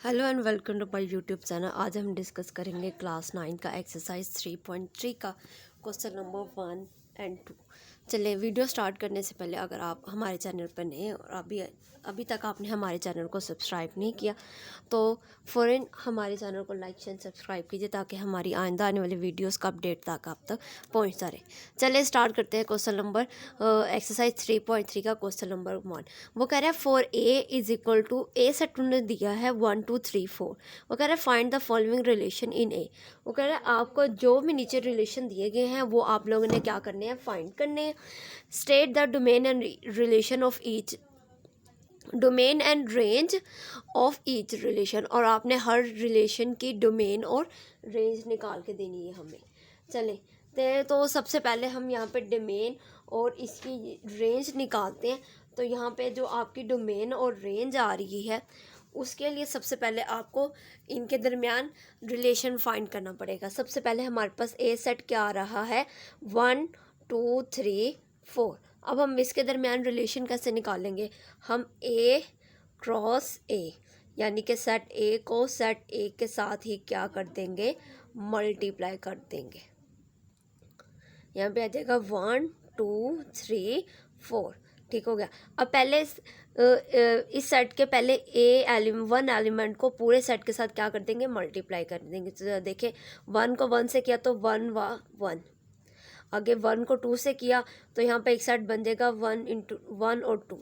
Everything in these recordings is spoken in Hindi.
Hello and welcome to my YouTube channel. आज हम डिस्कस करेंगे क्लास 9 का एक्सरसाइज 3.3 का क्वेश्चन नंबर 1 एंड 2। चलिए वीडियो स्टार्ट करने से पहले अगर आप हमारे चैनल पर नए हैं और अभी तक आपने हमारे चैनल को सब्सक्राइब नहीं किया तो फ़ौरन हमारे चैनल को लाइक एंड सब्सक्राइब कीजिए ताकि हमारी आइंदा आने वाली वीडियोस का अपडेट तक आप तक पहुंचता रहे। चलिए स्टार्ट करते हैं क्वेश्चन नंबर एक्सरसाइज 3.3 का क्वेश्चन नंबर 1। वो कह रहा है for A is equal to a set उन्होंने दिया है 1 2 3 4। वो कह रहा है find the following relation in A. वो कह रहा है आपको जो भी नीचे रिलेशन दिए गए हैं वो आप लोगों ने क्या करने हैं, फाइंड करने हैं। State the domain and relation of each domain and range of each relation, और आपने हर रिलेशन की डोमेन और रेंज निकाल के देनी है हमें। चले तो सबसे पहले हम यहाँ पे डोमेन और इसकी रेंज निकालते हैं। तो यहाँ पे जो आपकी डोमेन और रेंज आ रही है उसके लिए सबसे पहले आपको इनके दरमियान रिलेशन फाइंड करना पड़ेगा। सबसे पहले हमारे पास ए सेट क्या आ रहा है, 1 2 3 4। अब हम इसके दरमियान रिलेशन कैसे निकालेंगे, हम ए क्रॉस ए यानी कि सेट ए को सेट ए के साथ ही क्या कर देंगे, मल्टीप्लाई कर देंगे। यहाँ पे आ जाएगा 1 2 3 4। ठीक हो गया। अब पहले इस सेट के पहले वन एलिमेंट को पूरे सेट के साथ क्या कर देंगे, मल्टीप्लाई कर देंगे। तो देखें 1 को 1 से किया तो 1 1, आगे 1 को 2 से किया तो यहाँ पे एक सेट बन जाएगा 1 इंटू 1 और 2।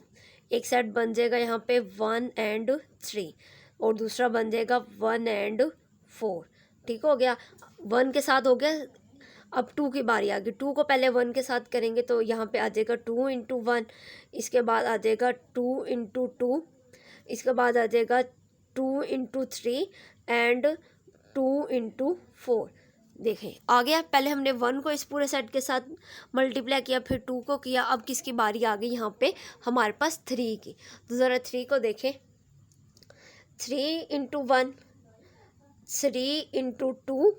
एक सेट बन जाएगा यहाँ पे 1 एंड 3 और दूसरा बन जाएगा 1 एंड 4। ठीक हो गया। 1 के साथ हो गया। अब 2 की बारी आ गई। 2 को पहले 1 के साथ करेंगे तो यहाँ पे आ जाएगा 2 इंटू 1, इसके बाद आ जाएगा 2 इंटू 2, इसके बाद आ जाएगा 2 इंटू 3 एंड 2 इंटू 4। देखें आ गया। पहले हमने 1 को इस पूरे सेट के साथ मल्टीप्लाई किया, फिर 2 को किया। अब किसकी बारी आ गई यहाँ पे, हमारे पास 3 की। तो ज़रा 3 को देखें, 3 इंटू 1, 3 इंटू 2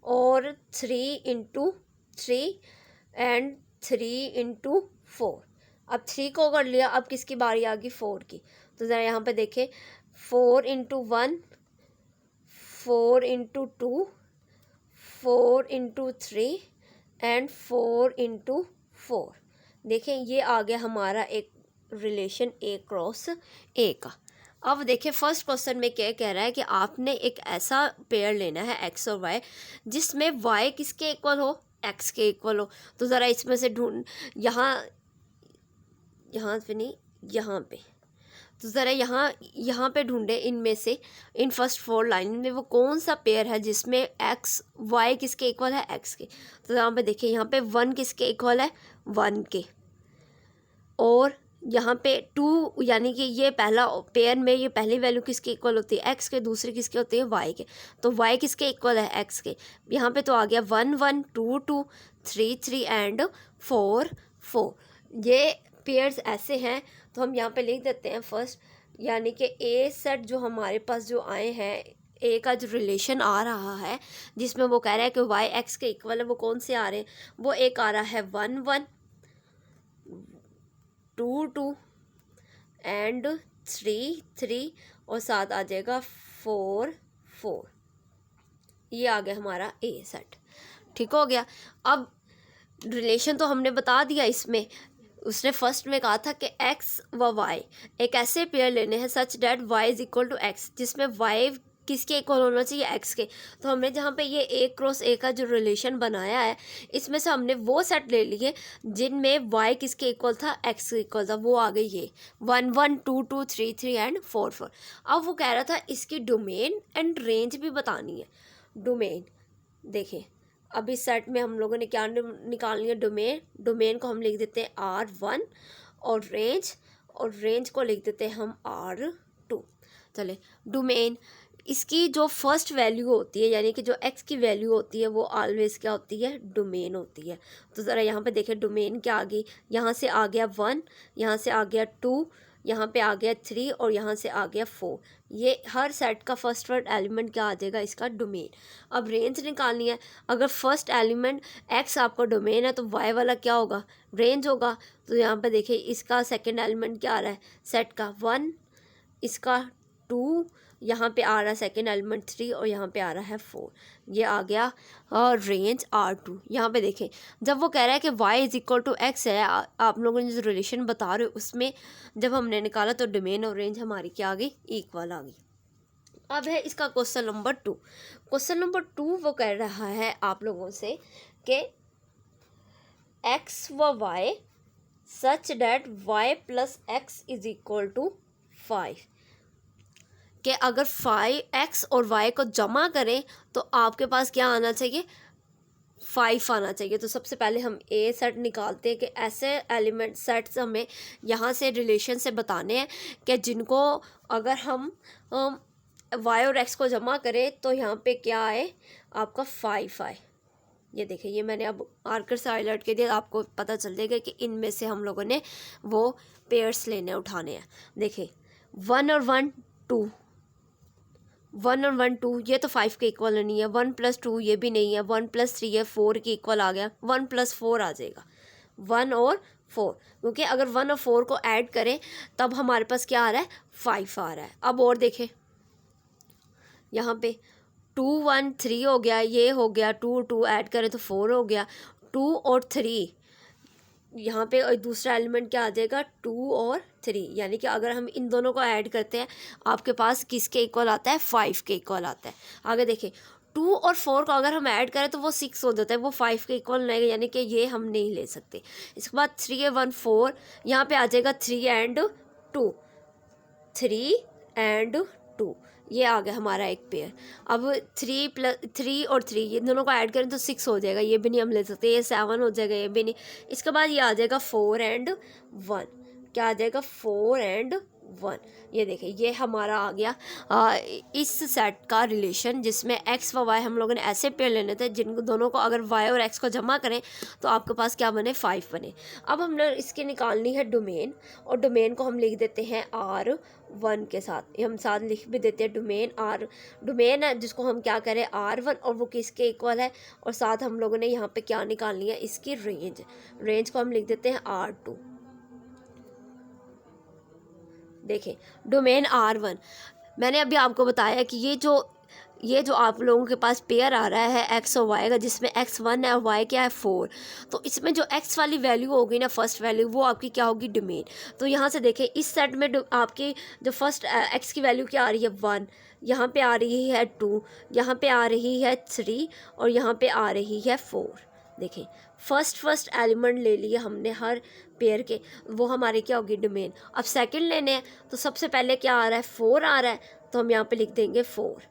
और 3 इंटू 3 एंड 3 इंटू 4। अब 3 को कर लिया, अब किसकी बारी आ गई, 4 की। तो ज़रा यहाँ पे देखें, 4 into 1, 4 into 2, 4 into 3 and 4 into 4। देखें ये आ गया हमारा एक रिलेशन ए क्रॉस ए का। अब देखिए फर्स्ट क्वेश्चन में क्या कह रहा है कि आपने एक ऐसा पेयर लेना है एक्स और वाई जिसमें वाई किसके इक्वल हो, एक्स के इक्वल हो। तो ज़रा इसमें से ढूंढ, यहाँ पे नहीं, यहाँ पे। तो ज़रा यहाँ पे ढूंढे इनमें से, इन फर्स्ट 4 लाइन में वो कौन सा पेयर है जिसमें एक्स वाई किसके इक्वल है, एक्स के। तो यहाँ पे देखिए, यहाँ पे 1 किसके इक्वल है, 1 के, और यहाँ पे 2 यानी कि ये पहला पेयर में ये पहली वैल्यू किसके इक्वल होती है, एक्स के, दूसरी किसके होती है, वाई के। तो वाई किसके इक्वल है, एक्स के। यहाँ पे तो आ गया 1 1 2 2 3 3 एंड 4 4। ये पेयर्स ऐसे हैं। तो हम यहाँ पे लिख देते हैं फर्स्ट, यानी कि ए सेट जो हमारे पास जो आए हैं, ए का जो रिलेशन आ रहा है जिसमें वो कह रहा है कि वाई एक्स के इक्वल है, वो कौन से आ रहे हैं, वो एक आ रहा है 1 1 2 2 एंड 3 3 और साथ आ जाएगा 4 4। ये आ गया हमारा ए सेट। ठीक हो गया। अब रिलेशन तो हमने बता दिया। इसमें उसने फर्स्ट में कहा था कि एक्स व वाई एक ऐसे पेयर लेने हैं such that Y is equal to X, जिसमें वाई किसके इक्वल होना चाहिए, एक्स के। तो हमने जहाँ पे ये ए क्रॉस ए का जो रिलेशन बनाया है इसमें से हमने वो सेट ले लिए जिनमें वाई किसके इक्वल था, एक्स के इक्वल था। वो आ गई ये 1 1 2 2 3 3 एंड 4 4। अब वो कह रहा था इसकी डोमेन एंड रेंज भी बतानी है। डोमेन देखें, अब इस सेट में हम लोगों ने क्या निकालनी है, डोमेन को हम लिख देते हैं R1 और रेंज को लिख देते हैं हम R2। चले डोमेन, इसकी जो फर्स्ट वैल्यू होती है यानी कि जो x की वैल्यू होती है वो ऑलवेज क्या होती है, डोमेन होती है। तो ज़रा यहाँ पे देखें डोमेन क्या आ गई, यहाँ से आ गया 1, यहाँ से आ गया 2, यहाँ पे आ गया 3 और यहाँ से आ गया 4। ये हर सेट का फर्स्ट वर्ड एलिमेंट क्या आ जाएगा, इसका डोमेन। अब रेंज निकालनी है। अगर फर्स्ट एलिमेंट एक्स आपका डोमेन है तो वाई वाला क्या होगा, रेंज होगा। तो यहाँ पे देखिए इसका सेकंड एलिमेंट क्या आ रहा है, सेट का 1, इसका 2 यहाँ पे आ रहा है सेकेंड एलिमेंट 3 और यहाँ पे आ रहा है 4। ये आ गया रेंज R2। यहाँ पे देखें जब वो कह रहा है कि y is equal to X है, आप लोगों ने जो रिलेशन बता रहे हो उसमें जब हमने निकाला तो डोमेन और रेंज हमारी क्या आ गई, इक्वल आ गई। अब है इसका क्वेश्चन नंबर 2। क्वेश्चन नंबर 2 वो कह रहा है आप लोगों से कि x व y such that y plus X is equal to 5, कि अगर 5x और y को जमा करें तो आपके पास क्या आना चाहिए, 5 आना चाहिए। तो सबसे पहले हम ए सेट निकालते हैं कि ऐसे एलिमेंट सेट्स हमें यहाँ से रिलेशन से बताने हैं कि जिनको अगर हम y और x को जमा करें तो यहाँ पे क्या आए, आपका 5 आए। ये देखिए, ये मैंने अब मार्कर से हाईलाइट के दिया, आपको पता चल जाएगा कि इनमें से हम लोगों ने वो पेयर्स लेने उठाने हैं। देखिए 1 और 1 2, 1 और 1 2, ये तो 5 के इक्वल नहीं है। 1 + 2 ये भी नहीं है। 1 + 3 है 4 के इक्वल आ गया। 1 + 4 आ जाएगा, 1 और 4, क्योंकि अगर 1 और 4 को ऐड करें तब हमारे पास क्या आ रहा है, 5 आ रहा है। अब और देखें यहाँ पे 2 1 3 हो गया, ये हो गया 2 2 ऐड करें तो 4 हो गया। 2 और 3 यहाँ पे और दूसरा एलिमेंट क्या आ जाएगा, 2 और 3, यानी कि अगर हम इन दोनों को ऐड करते हैं आपके पास किसके इक्वल आता है, 5 के इक्वल आता है। आगे देखें 2 और 4 को अगर हम ऐड करें तो वो 6 हो जाता है, वो 5 के इक्वल नहीं, यानी कि ये हम नहीं ले सकते। इसके बाद 3 1 4, यहाँ पे आ जाएगा 3 and 2, 3 and 2, ये आ गया हमारा एक पेयर। अब 3 और 3 ये दोनों को ऐड करें तो 6 हो जाएगा, ये भी नहीं हम ले सकते। ये 7 हो जाएगा, ये भी नहीं। इसके बाद ये आ जाएगा 4 and 1, क्या आ जाएगा, 4 and 1। ये देखिए ये हमारा आ गया इस सेट का रिलेशन, जिसमें x व y हम लोगों ने ऐसे पेयर लेने थे जिन दोनों को अगर y और x को जमा करें तो आपके पास क्या बने, 5 बने। अब हमने इसकी निकालनी है डोमेन, और डोमेन को हम लिख देते हैं R1 के साथ। हम साथ लिख भी देते हैं डोमेन R, डोमेन है जिसको हम क्या करें R1, और वो किसके इक्वल है, और साथ हम लोगों ने यहाँ पे क्या निकालनी है, इसकी रेंज। रेंज को हम लिख देते हैं R2। देखें डोमेन R1, मैंने अभी आपको बताया कि ये जो आप लोगों के पास पेयर आ रहा है x और y का, जिसमें x 1 है और y क्या है 4, तो इसमें जो x वाली वैल्यू होगी ना, फर्स्ट वैल्यू, वो आपकी क्या होगी, डोमेन। तो यहाँ से देखें इस सेट में आपकी जो फर्स्ट x की वैल्यू क्या आ रही है, 1, यहाँ पे आ रही है 2, यहाँ पे आ रही है 3, और यहाँ पे आ रही है 4। देखें फर्स्ट एलिमेंट ले लिए हमने हर पेयर के, वो हमारे क्या होगी, डोमेन। अब सेकंड लेने हैं तो सबसे पहले क्या आ रहा है, 4 आ रहा है, तो हम यहाँ पे लिख देंगे 4।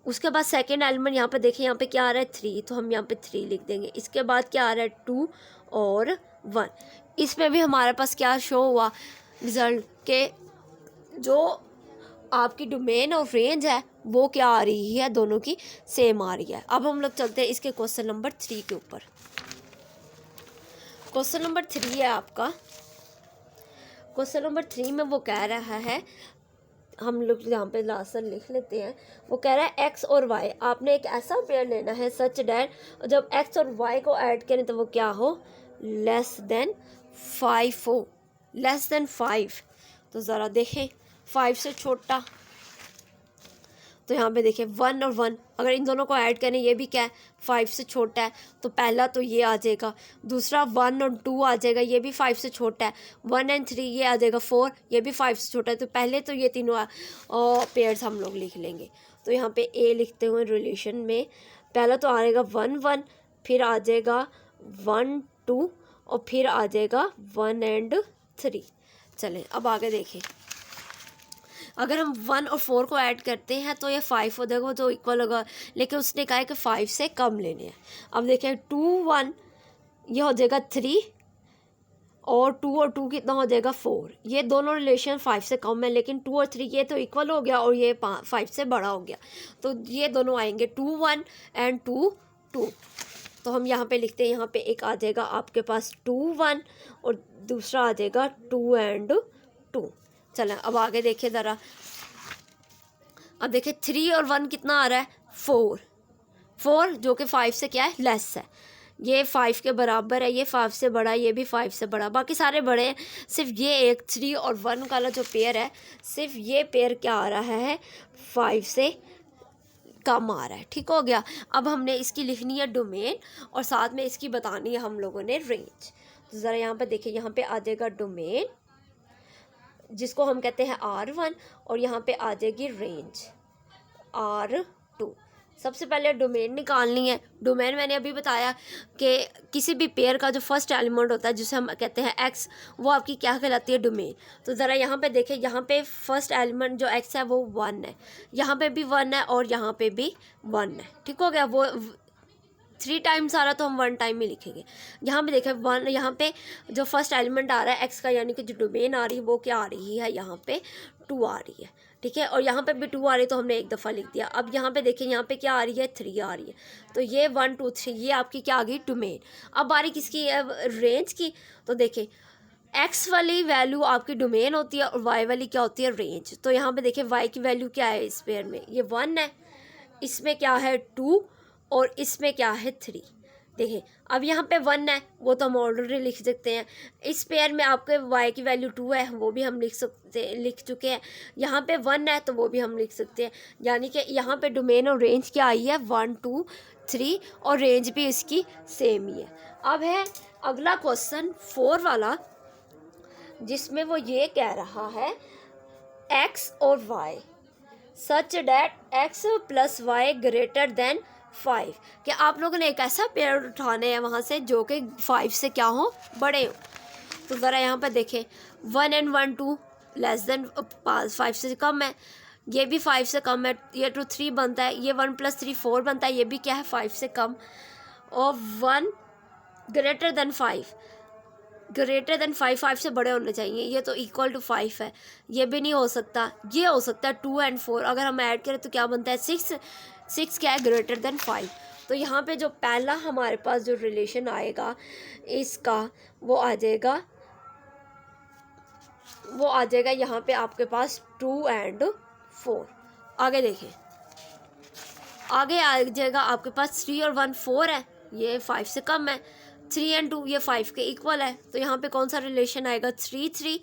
उसके बाद सेकंड एलिमेंट यहाँ पे देखें, यहाँ पे क्या आ रहा है, 3, तो हम यहाँ पे 3 लिख देंगे। इसके बाद क्या आ रहा है, 2 और 1। इसमें भी हमारे पास क्या शो हुआ रिज़ल्ट के जो आपकी डोमेन और रेंज है वो क्या आ रही है, दोनों की सेम आ रही है। अब हम लोग चलते हैं इसके क्वेश्चन नंबर 3 के ऊपर। क्वेश्चन नंबर 3 है आपका। क्वेश्चन नंबर 3 में वो कह रहा है, हम लोग यहाँ पे लास्ट लिख लेते हैं। वो कह रहा है x और y, आपने एक ऐसा पेयर लेना है सच डैट जब x और y को ऐड करें तो वो क्या हो, लेस देन 5 हो, लेस देन 5। तो ज़रा देखें 5 से छोटा, तो यहाँ पे देखें 1 और 1 अगर इन दोनों को ऐड करें, ये भी क्या है, 5 से छोटा है, तो पहला तो ये आ जाएगा। दूसरा 1 और 2 आ जाएगा, ये भी 5 से छोटा है। 1 और 3 ये आ जाएगा 4, ये भी 5 से छोटा है। तो पहले तो ये तीनों पेयर्स हम लोग लिख लेंगे। तो यहाँ पे ए लिखते हुए रिलेशन में पहला तो आएगा 1 1, फिर आ जाएगा 1 2, और फिर आ जाएगा 1 और 3। चलें अब आगे देखें, अगर हम 1 और 4 को ऐड करते हैं तो ये 5 हो जाएगा, तो इक्वल होगा, लेकिन उसने कहा है कि 5 से कम लेने हैं। अब देखें 2 1 ये हो जाएगा 3, और 2 और 2 कितना हो जाएगा 4। ये दोनों रिलेशन 5 से कम है, लेकिन 2 और 3 ये तो इक्वल हो गया और ये 5 से बड़ा हो गया, तो ये दोनों आएंगे 2 1 एंड 2 2। तो हम यहाँ पे लिखते हैं, यहाँ पे एक आ जाएगा आपके पास 2 1 और दूसरा आ जाएगा 2 एंड 2। चलें अब आगे देखिए ज़रा। अब देखिए 3 और 1 कितना आ रहा है, 4 4, जो कि 5 से क्या है, लेस है। ये 5 के बराबर है, ये 5 से बड़ा, ये भी 5 से बड़ा, बाकी सारे बड़े हैं। सिर्फ ये एक 3 और 1 वाला जो पेयर है, सिर्फ ये पेयर क्या आ रहा है, 5 से कम आ रहा है। ठीक हो गया। अब हमने इसकी लिखनी है डोमेन और साथ में इसकी बतानी है हम लोगों ने रेंज। तो ज़रा यहाँ पे देखिए, यहाँ पे आ जाएगा डोमेन जिसको हम कहते हैं R1 और यहाँ पे आ जाएगी रेंज R2। सबसे पहले डोमेन निकालनी है। डोमेन मैंने अभी बताया कि किसी भी पेयर का जो फर्स्ट एलिमेंट होता है जिसे हम कहते हैं x, वो आपकी क्या कहलाती है, डोमेन। तो ज़रा यहाँ पे देखें, यहाँ पे फर्स्ट एलिमेंट जो x है वो 1 है, यहाँ पे भी 1 है और यहाँ पे भी 1 है। ठीक हो गया। वो 3 टाइम्स आ रहा तो हम 1 टाइम ही लिखेंगे। यहाँ पे देखें 1, यहाँ पे जो फर्स्ट एलिमेंट आ रहा है x का, यानी कि जो डोमेन आ रही है वो क्या आ रही है, यहाँ पे 2 आ रही है। ठीक है। और यहाँ पे भी 2 आ रही है तो हमने एक दफ़ा लिख दिया। अब यहाँ पे देखें, यहाँ पे क्या आ रही है, 3 आ रही है। तो ये 1 2 3 ये आपकी क्या आ गई, डोमेन। अब बारी किसकी है, रेंज की। तो देखें x वाली वैल्यू आपकी डोमेन होती है और y वाली क्या होती है, रेंज। तो यहाँ पे देखें y की वैल्यू क्या है इस पेयर में, ये 1 है, इसमें क्या है 2 और इसमें क्या है 3। देखिए अब यहाँ पे 1 है, वो तो हम ऑलरेडी लिख सकते हैं। इस पेयर में आपके y की वैल्यू 2 है, वो भी हम लिख चुके हैं। यहाँ पे 1 है तो वो भी हम लिख सकते हैं। यानी कि यहाँ पे डोमेन और रेंज क्या आई है, 1 2 3 और रेंज भी इसकी सेम ही है। अब है अगला क्वेश्चन 4 वाला, जिसमें वो ये कह रहा है x और y such that x plus Y greater than 5, कि आप लोगों ने एक ऐसा पेयर उठाने हैं वहाँ से जो कि 5 से क्या हो, बड़े हो। तो ज़रा यहाँ पर देखें 1 and 1 2 लेस देन 5 से कम है, ये भी 5 से कम है, ये 2 3 बनता है, ये 1 + 3 4 बनता है, ये भी क्या है 5 से कम। और 1 ग्रेटर देन 5, ग्रेटर देन 5 से बड़े होने चाहिए, ये तो इक्वल टू 5 है, ये भी नहीं हो सकता। ये हो सकता है 2 and 4, अगर हम ऐड करें तो क्या बनता है 6 क्या है, ग्रेटर देन 5। तो यहाँ पे जो पहला हमारे पास जो रिलेशन आएगा इसका, वो आ जाएगा यहाँ पे आपके पास 2 and 4। आगे देखें, आगे आ जाएगा आपके पास 3 और 1 4 है, ये 5 से कम है, 3 and 2 ये 5 के इक्वल है। तो यहाँ पे कौन सा रिलेशन आएगा, 3 3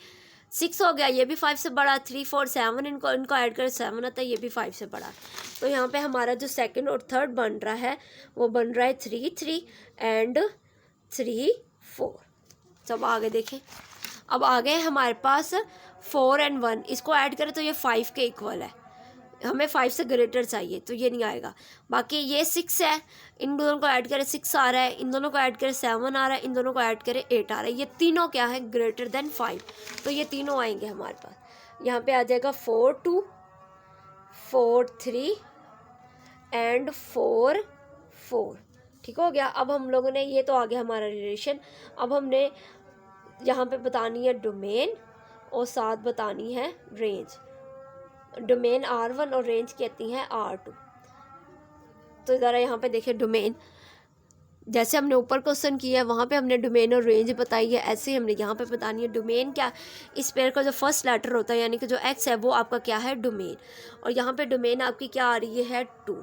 6 हो गया, ये भी 5 से बड़ा, 3 4 7 इनको ऐड कर 7 आता है, ये भी 5 से बड़ा। तो यहाँ पे हमारा जो सेकंड और थर्ड बन रहा है वो बन रहा है 3 3 and 3 4। सब आगे देखें, अब आगे हमारे पास 4 and 1, इसको ऐड करें तो ये 5 के इक्वल है, हमें 5 से ग्रेटर चाहिए तो ये नहीं आएगा। बाकी ये 6 है, इन दोनों को ऐड करें 6 आ रहा है, इन दोनों को ऐड करें 7 आ रहा है, इन दोनों को ऐड करें 8 आ रहा है, ये तीनों क्या है, ग्रेटर देन 5। तो ये तीनों आएंगे हमारे पास। यहाँ पे आ जाएगा 4 2 4 3 and 4 4। ठीक हो गया। अब हम लोगों ने, ये तो आ गया हमारा रिलेशन। अब हमने यहाँ पे बतानी है डोमेन और साथ बतानी है रेंज। डोमेन R1 और रेंज कहती हैं R2। तो ज़रा यहाँ पे देखिए, डोमेन जैसे हमने ऊपर क्वेश्चन किया है वहाँ पे हमने डोमेन और रेंज बताई है, ऐसे ही हमने यहाँ पे बतानी है डोमेन क्या। इस पेयर का जो फर्स्ट लेटर होता है यानी कि जो x है वो आपका क्या है, डोमेन। और यहाँ पे डोमेन आपकी क्या आ रही है 2।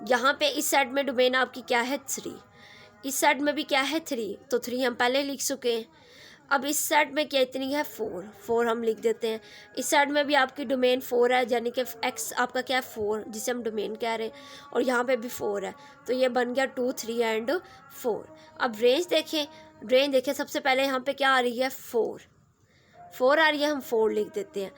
यहाँ पे इस साइड में डोमेन आपकी क्या है 3, इस साइड में भी क्या है 3, तो 3 हम पहले लिख चुके हैं। अब इस साइड में कितनी है 4 हम लिख देते हैं। इस साइड में भी आपकी डोमेन 4 है, यानी कि x आपका क्या है 4, जिसे हम डोमेन कह रहे हैं, और यहाँ पे भी 4 है, तो ये बन गया 2 3 and 4। अब रेंज देखें, सबसे पहले यहाँ पे क्या आ रही है 4 आ रही है, हम 4 लिख देते हैं।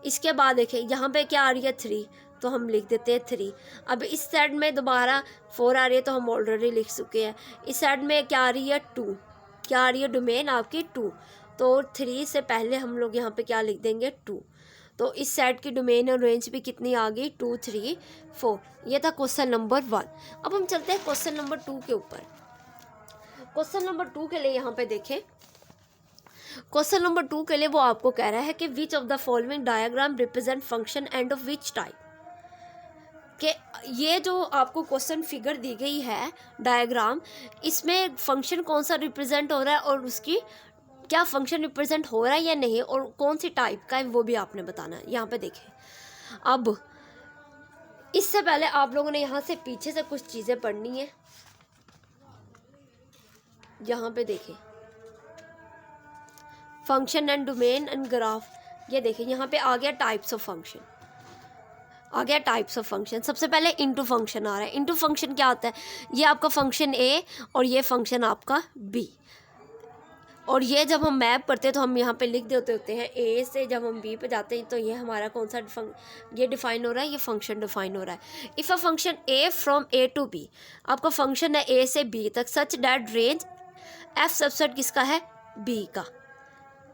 इसके बाद देखें यहाँ पे क्या आ रही है 3, तो हम लिख देते हैं 3। अब इस साइड में दोबारा 4 आ रही है तो हम ऑलरेडी लिख चुके हैं। इस साइड में क्या आ रही है 2, क्या आ रही है डोमेन आपकी 2, तो 3 से पहले हम लोग यहाँ पे क्या लिख देंगे 2। तो इस सेट की डोमेन और रेंज भी कितनी आ गई 2 3 4। ये था क्वेश्चन नंबर 1। अब हम चलते हैं क्वेश्चन नंबर 2 के ऊपर। क्वेश्चन नंबर 2 के लिए यहाँ पे देखें, क्वेश्चन नंबर 2 के लिए वो आपको कह रहा है कि which of the following diagram represent function end of which type. कि ये जो आपको क्वेश्चन फिगर दी गई है डायग्राम, इसमें फंक्शन कौन सा रिप्रेजेंट हो रहा है और उसकी क्या फंक्शन रिप्रेजेंट हो रहा है या नहीं, और कौन सी टाइप का है वो भी आपने बताना है। यहाँ पे देखें, अब इससे पहले आप लोगों ने यहाँ से पीछे से कुछ चीज़ें पढ़नी है। यहाँ पे देखें function and domain and graph, ये देखें यहाँ पे आ गया टाइप्स ऑफ फंक्शन, आ गया टाइप्स ऑफ फंक्शन। सबसे पहले इनटू फंक्शन आ रहा है। इनटू फंक्शन क्या होता है, ये आपका फंक्शन ए और ये फंक्शन आपका बी, और ये जब हम मैप करते हैं तो हम यहाँ पे लिख देते होते हैं ए से जब हम बी पे जाते हैं तो ये हमारा कौन सा ये डिफाइन हो रहा है, ये फंक्शन डिफाइन हो रहा है। If a function A from A to B, आपका फंक्शन है ए से बी तक, such that range F subset किसका है, बी का।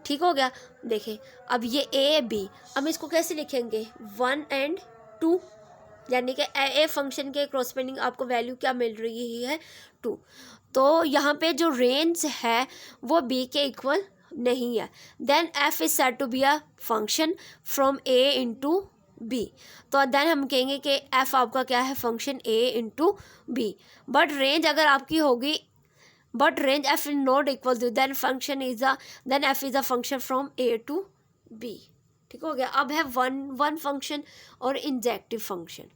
ठीक हो गया। देखें अब ये ए बी, अब इसको कैसे लिखेंगे, 1 and 2, यानी कि ए फंक्शन के क्रॉसपेंडिंग आपको वैल्यू क्या मिल रही है, 2। तो यहाँ पे जो रेंज है वो बी के इक्वल नहीं है। Then F is said to be a function from A into B, तो देन हम कहेंगे कि एफ आपका क्या है, function A into B. But range अगर आपकी होगी, but range F is not equal to, then function is a, then F is a function from A to B. ठीक हो गया। अब है वन फंक्शन और इंजेक्टिव फंक्शन।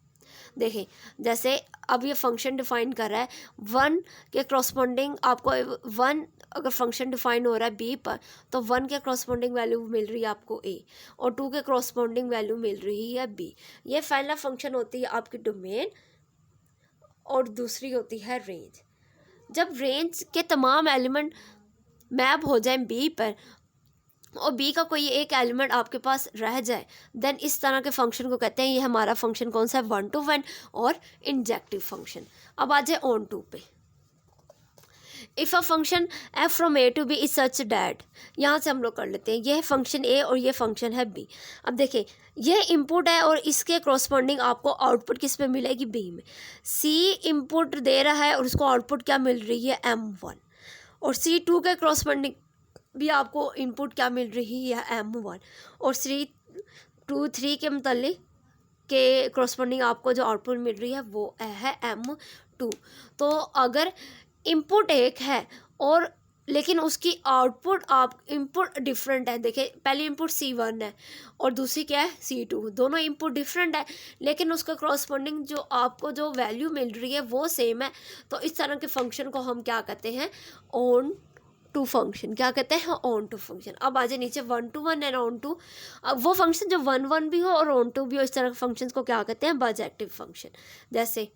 देखें जैसे अब ये फंक्शन डिफाइन कर रहा है, 1 के क्रॉसपोंडिंग आपको 1 अगर फंक्शन डिफाइन हो रहा है बी पर, तो 1 के क्रॉसपोंडिंग वैल्यू मिल रही है आपको ए, और 2 के क्रॉसपोंडिंग वैल्यू मिल रही है बी। ये पहला फंक्शन होती है आपकी डोमेन और दूसरी होती है रेंज। जब रेंज के तमाम एलिमेंट मैप हो जाए बी पर और बी का कोई एक एलिमेंट आपके पास रह जाए, देन इस तरह के फंक्शन को कहते हैं, ये हमारा फंक्शन कौन सा है, 1 to 1 और इंजेक्टिव फंक्शन। अब आ जाए ऑन टू पे। If a function F from A to B is such that, यहाँ से हम लोग कर लेते हैं, ये है फंक्शन ए और ये फंक्शन है बी। अब देखें ये इनपुट है और इसके क्रॉसपोंडिंग आपको आउटपुट किस में मिलेगी, बी में। सी इनपुट दे रहा है और उसको आउटपुट क्या मिल रही है, M1, और C2 के क्रॉसपोंडिंग भी आपको इनपुट क्या मिल रही है, M1, और C2 3 के मतलब के क्रॉसपोंडिंग आपको जो आउटपुट मिल रही है वो है M2। तो अगर इनपुट एक है और लेकिन उसकी आउटपुट आप इनपुट डिफरेंट है, देखिए पहली इनपुट C1 है और दूसरी क्या है, C2, दोनों इनपुट डिफरेंट है लेकिन उसका क्रॉसपोंडिंग जो आपको जो वैल्यू मिल रही है वो सेम है, तो इस तरह के फंक्शन को हम क्या कहते हैं, ऑन टू फंक्शन। क्या कहते हैं, ऑन टू फंक्शन। अब आ जाए नीचे 1 to 1 एंड ऑन टू। अब वो फंक्शन जो 1 1 भी हो और ऑन टू भी हो, इस तरह के फंक्शन को क्या कहते हैं, बाइजेक्टिव फंक्शन। जैसे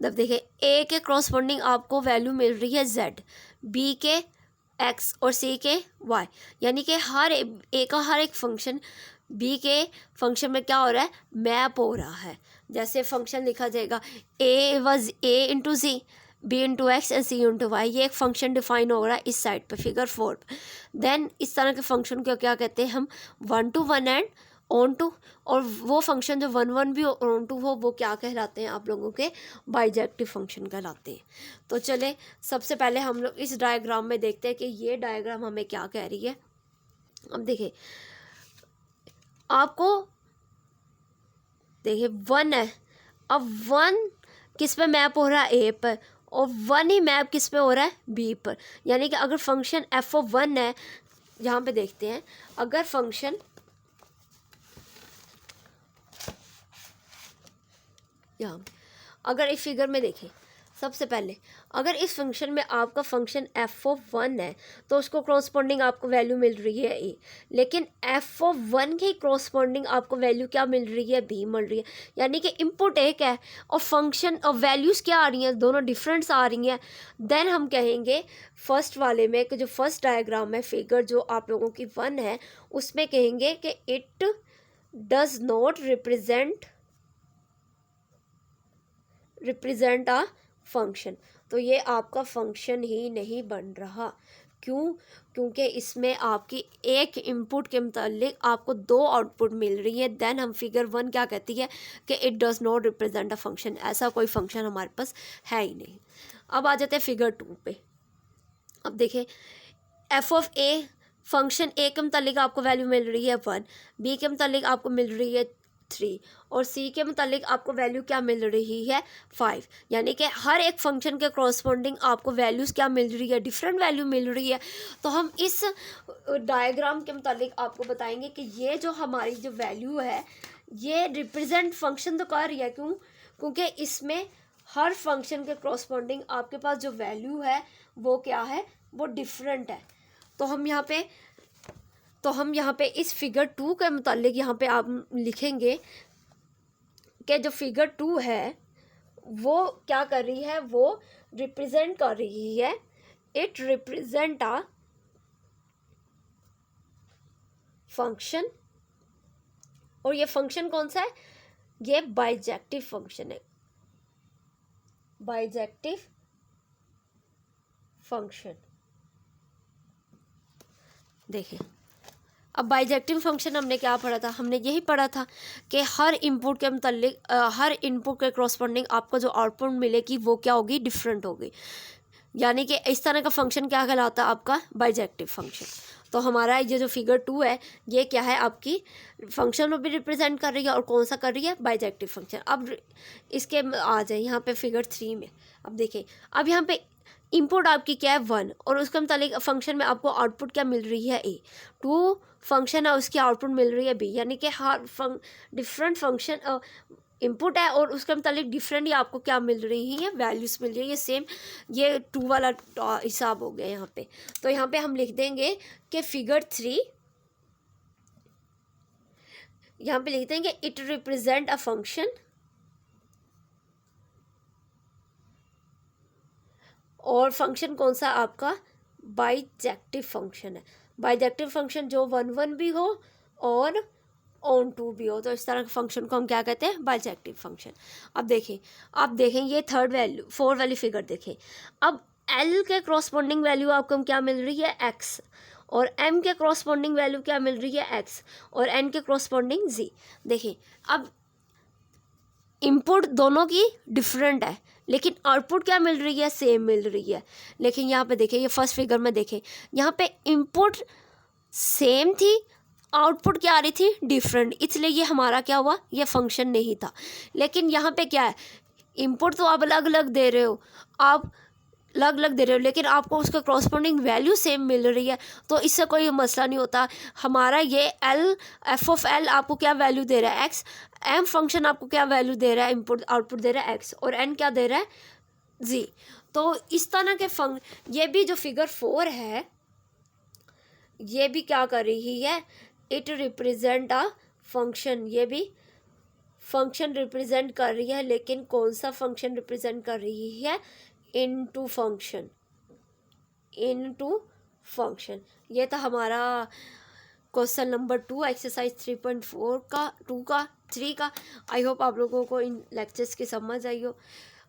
जब देखिए ए के क्रॉसपोंडिंग आपको वैल्यू मिल रही है z, बी के x और c के y, यानी कि हर ए का हर एक फंक्शन बी के फंक्शन में क्या हो रहा है, मैप हो रहा है। जैसे फंक्शन लिखा जाएगा a was a into G, B into X and C into Y, ये एक फंक्शन डिफाइन हो रहा है इस साइड पे फिगर 4 पे। देन इस तरह के फंक्शन को क्या कहते हैं हम, 1 to 1 एंड ऑन टू, और वो फंक्शन जो 1 1 भी ऑन टू हो वो क्या कहलाते हैं आप लोगों के, बाइजेक्टिव फंक्शन कहलाते हैं। तो चले सबसे पहले हम लोग इस डायग्राम में देखते हैं कि ये डायग्राम हमें क्या कह रही है। अब देखिए आपको देखिए 1 है, अब 1 किस पे मैप हो रहा है, ए पर, और 1 ही मैप किस पे हो रहा है, बी पर। यानी कि अगर फंक्शन f(1) है, यहाँ पे देखते हैं, अगर फंक्शन यहाँ अगर इस फिगर में देखें, सबसे पहले अगर इस फंक्शन में आपका फंक्शन f(1) है तो उसको क्रॉसपोंडिंग आपको वैल्यू मिल रही है a, लेकिन f(1) की क्रॉसपोंडिंग आपको वैल्यू क्या मिल रही है, b मिल रही है। यानी कि इनपुट एक है और फंक्शन और वैल्यूज़ क्या आ रही हैं, दोनों डिफरेंट्स आ रही हैं। देन हम कहेंगे फर्स्ट वाले में कि जो फर्स्ट डायग्राम है फिगर जो आप लोगों की 1 है, उसमें कहेंगे कि it does not represent a function. तो ये आपका फंक्शन ही नहीं बन रहा। क्यों? क्योंकि इसमें आपकी एक इनपुट के मुतालिक आपको 2 आउटपुट मिल रही है। देन हम फिगर 1 क्या कहती है कि it does not represent a function, ऐसा कोई फंक्शन हमारे पास है ही नहीं। अब आ जाते हैं फिगर 2 पे। अब देखें f(a) फंक्शन ए के मुतालिक आपको वैल्यू मिल रही है 1, बी के मुतालिक आपको मिल रही है 3 और सी के मुतालिक आपको वैल्यू क्या मिल रही है 5। यानी कि हर एक फंक्शन के क्रॉसपोंडिंग आपको वैल्यूज़ क्या मिल रही है, डिफरेंट वैल्यू मिल रही है। तो हम इस डायग्राम के मुतालिक आपको बताएंगे कि ये जो हमारी जो वैल्यू है ये रिप्रेजेंट फंक्शन तो कर रही है। क्यों? क्योंकि इसमें हर फंक्शन के क्रॉसपोंडिंग आपके पास जो वैल्यू है वो क्या है, वो डिफरेंट है। तो हम यहाँ पे इस फिगर 2 के मुतालिक यहाँ पे आप लिखेंगे कि जो फिगर 2 है वो क्या कर रही है, वो रिप्रेजेंट कर रही है, इट रिप्रेजेंट अ फंक्शन। और ये फंक्शन कौन सा है, ये बाइजेक्टिव फंक्शन है, बाइजेक्टिव फंक्शन। देखिए अब बाइजेक्टिव फंक्शन हमने क्या पढ़ा था, हमने यही पढ़ा था कि हर इनपुट के मुतालिक हर इनपुट के करस्पॉन्डिंग आपको जो आउटपुट मिलेगी वो क्या होगी, डिफरेंट होगी। यानी कि इस तरह का फंक्शन क्या कहलाता है, आपका बाइजेक्टिव फंक्शन। तो हमारा ये जो फिगर 2 है ये क्या है, आपकी फंक्शन को भी रिप्रेजेंट कर रही है और कौन सा कर रही है, बाइजेक्टिव फंक्शन। अब इसके आ जाए यहाँ पे फिगर 3 में। अब देखिए अब यहाँ पे इनपुट आपकी क्या है 1 और उसके मुतालिक फंक्शन में आपको आउटपुट क्या मिल रही है a, 2 फंक्शन है उसकी आउटपुट मिल रही है b। यानी कि हर डिफरेंट फंक्शन इनपुट है और उसके मुतालिक डिफरेंट ही आपको क्या मिल रही है, वैल्यूज़ मिल रही है। ये सेम ये 2 वाला हिसाब हो गया यहाँ पे। तो यहाँ पे हम लिख देंगे कि फिगर 3 यहाँ पे लिख देंगे इट रिप्रेजेंट अ फंक्शन और फंक्शन कौन सा आपका, बाइजेक्टिव फंक्शन है। बाइजेक्टिव फंक्शन जो 1 1 भी हो और ऑन 2 भी हो, तो इस तरह के फंक्शन को हम क्या कहते हैं, बाइजेक्टिव फंक्शन। अब देखें ये 4 वाली फिगर देखें। अब एल के क्रॉसपॉन्डिंग वैल्यू आपको क्या मिल रही है, एक्स, और एम के क्रॉसपॉन्डिंग वैल्यू क्या मिल रही है, एक्स, और एन के क्रॉसपॉन्डिंग जी। देखिए अब इनपुट दोनों की डिफरेंट है लेकिन आउटपुट क्या मिल रही है, सेम मिल रही है। लेकिन यहाँ पे देखें, ये फर्स्ट फिगर में देखें, यहाँ पे इनपुट सेम थी, आउटपुट क्या आ रही थी, डिफरेंट, इसलिए ये हमारा क्या हुआ, ये फंक्शन नहीं था। लेकिन यहाँ पे क्या है, इनपुट तो आप अलग अलग दे रहे हो, लेकिन आपको उसका क्रॉसपॉन्डिंग वैल्यू सेम मिल रही है, तो इससे कोई मसला नहीं होता। हमारा ये एफ ऑफ एल आपको क्या वैल्यू दे रहा है, एक्स, एम फंक्शन आपको क्या वैल्यू दे रहा है, इनपुट आउटपुट दे रहा है एक्स, और एन क्या दे रहा है, जी। तो इस तरह के ये भी जो फिगर 4 है ये भी क्या कर रही है, इट रिप्रेजेंट अ फंक्शन। ये भी फंक्शन रिप्रेजेंट कर रही है, लेकिन कौन सा फंक्शन रिप्रेजेंट कर रही है, इनटू फंक्शन। ये था हमारा क्वेश्चन नंबर 2 एक्सरसाइज 3.4 का 3 का। आई होप आप लोगों को इन लेक्चर्स की समझ आई हो।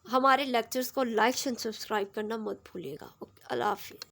हमारे लेक्चर्स को लाइक एंड सब्सक्राइब करना मत भूलिएगा। ओके, अल्लाह हाफिज़।